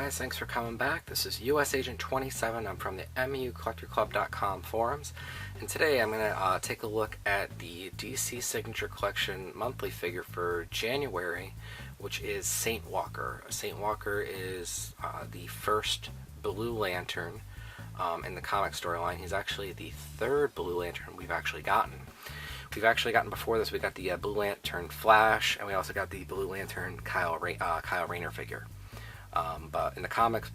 guys, thanks for coming back. This is US Agent 27. I'm from the MUCollectorClub.com forums, and today I'm going to take a look at the DC Signature Collection monthly figure for January, which is Saint Walker. Saint Walker is the first Blue Lantern in the comic storyline. He's actually the third Blue Lantern we've actually gotten. We've actually gotten before this, we got the Blue Lantern Flash, and we also got the Blue Lantern Kyle Rayner figure. But in the comics,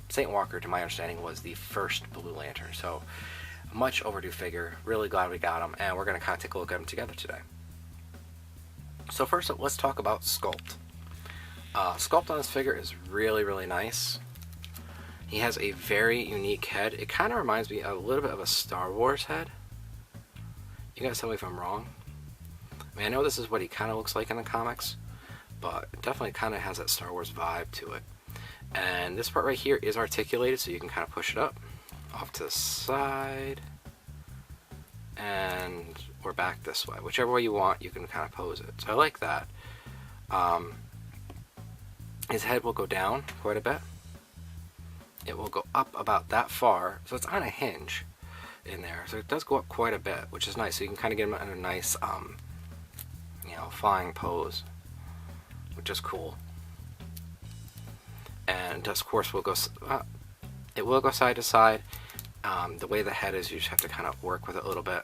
Saint Walker, to my understanding, was the first Blue Lantern. So, a much overdue figure. Really glad we got him, and we're going to kind of take a look at him together today. So first up, let's talk about sculpt. Sculpt on this figure is really, really nice. He has a very unique head. It kind of reminds me a little bit of a Star Wars head. You guys tell me if I'm wrong. I mean, I know this is what he kind of looks like in the comics, but it definitely kind of has that Star Wars vibe to it. And this part right here is articulated, so you can kind of push it up, off to the side, and or back this way. Whichever way you want, you can kind of pose it. So I like that. His head will go down quite a bit. It will go up about that far, so it's on a hinge in there. So it does go up quite a bit, which is nice. So you can kind of get him in a nice, flying pose, which is cool. And of course, it will go side to side. The way the head is, you just have to kind of work with it a little bit,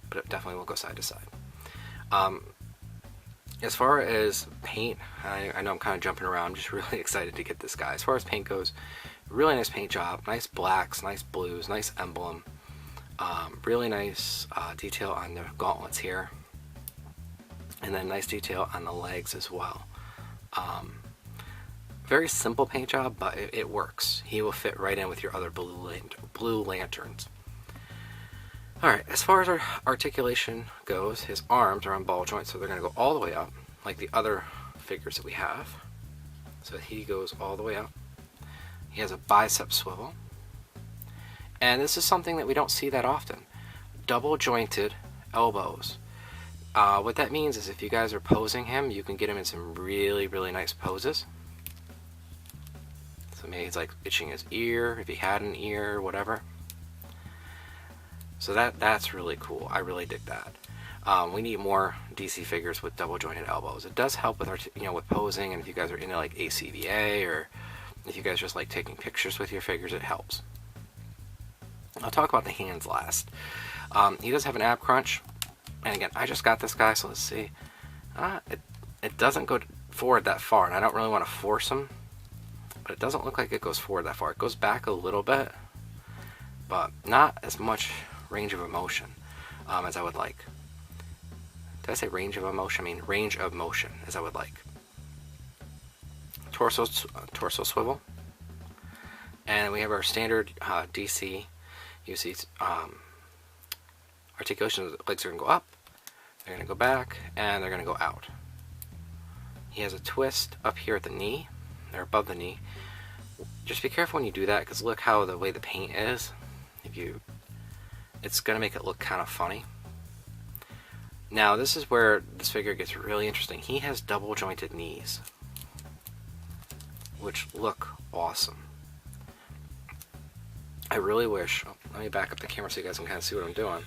but it definitely will go side to side. As far as paint, I know I'm kind of jumping around. I'm just really excited to get this guy. As far as paint goes, really nice paint job. Nice blacks, nice blues, nice emblem. Really nice detail on the gauntlets here. And then nice detail on the legs as well. Very simple paint job, but it works. He will fit right in with your other blue lanterns. Alright, as far as our articulation goes, his arms are on ball joints, so they're going to go all the way up, like the other figures that we have. So he goes all the way up. He has a bicep swivel. And this is something that we don't see that often. Double jointed elbows. What that means is if you guys are posing him, you can get him in some really, really nice poses. So maybe he's like itching his ear, if he had an ear, whatever. So that's really cool. I really dig that. We need more DC figures with double jointed elbows. It does help with with posing, and if you guys are into like ACVA, or if you guys just like taking pictures with your figures, it helps. I'll talk about the hands last. He does have an ab crunch, and again, I just got this guy, so let's see. It doesn't go forward that far, and I don't really want to force him, but it doesn't look like it goes forward that far. It goes back a little bit, but not as much range of emotion as I would like. Did I say range of emotion? I mean range of motion as I would like. Torso swivel, and we have our standard DC. You see articulation. The legs are going to go up, they're going to go back, and they're going to go out. He has a twist up here at the knee, or above the knee. Just be careful when you do that, because look how the way the paint is. It's going to make it look kind of funny. Now this is where this figure gets really interesting. He has double jointed knees, which look awesome. I really wish, let me back up the camera so you guys can kind of see what I'm doing.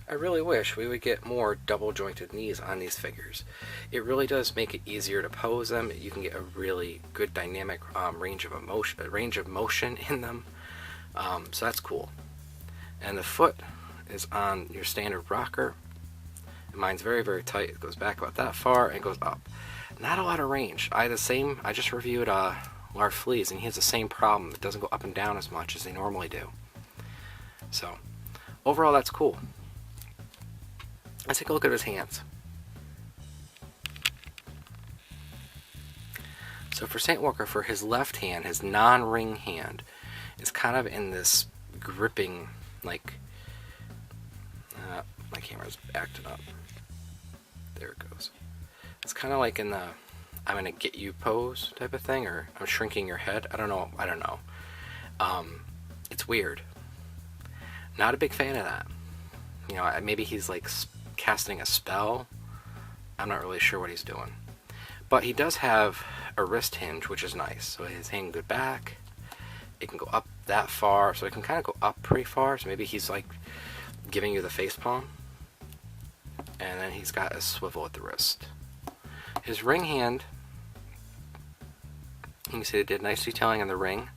I really wish we would get more double jointed knees on these figures. It really does make it easier to pose them. You can get a really good dynamic range of motion in them. So that's cool. And the foot is on your standard rocker. Mine's very, very tight. It goes back about that far and goes up. Not a lot of range. I just reviewed Larfleeze, and he has the same problem. It doesn't go up and down as much as they normally do. So, overall, that's cool. Let's take a look at his hands. So for Saint Walker, for his left hand, his non-ring hand, is kind of in this gripping, like, my camera's acting up. There it goes. It's kind of like in the I'm gonna get you pose type of thing, or I'm shrinking your head. I don't know. It's weird. Not a big fan of that. Maybe he's like casting a spell. I'm not really sure what he's doing. But he does have a wrist hinge, which is nice. So his hand goes back. It can go up that far, so it can kind of go up pretty far. So maybe he's like giving you the face palm. And then he's got a swivel at the wrist. His ring hand, you can see it did nice detailing on the ring.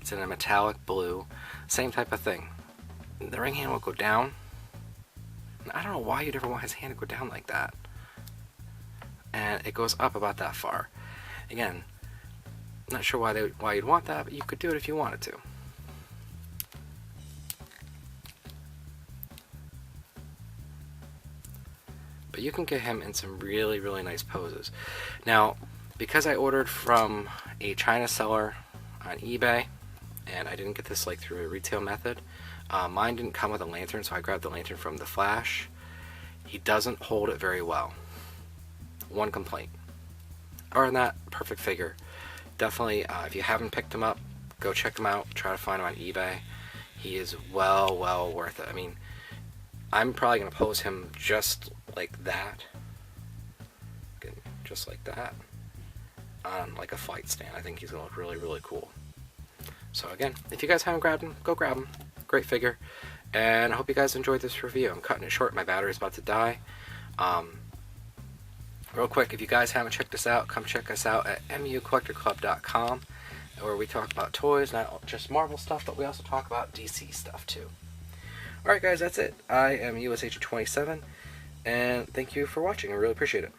It's in a metallic blue. Same type of thing. The ring hand will go down. I don't know why you'd ever want his hand to go down like that. And it goes up about that far. Again, not sure why you'd want that, but you could do it if you wanted to. But you can get him in some really, really nice poses. Now, because I ordered from a China seller on eBay, and I didn't get this like through a retail method, mine didn't come with a lantern, so I grabbed the lantern from the Flash. He doesn't hold it very well. One complaint. Other than that, perfect figure. Definitely, if you haven't picked him up, go check him out. Try to find him on eBay. He is well worth it. I mean, I'm probably going to pose him just like that. Just like that. On like a flight stand. I think he's going to look really, really cool. So again, if you guys haven't grabbed him, go grab him. Great figure. And I hope you guys enjoyed this review. I'm cutting it short. My battery's about to die. Real quick, if you guys haven't checked us out, come check us out at mucollectorclub.com, where we talk about toys, not just Marvel stuff, but we also talk about DC stuff too. Alright guys, that's it. I am US Agent 27, and thank you for watching. I really appreciate it.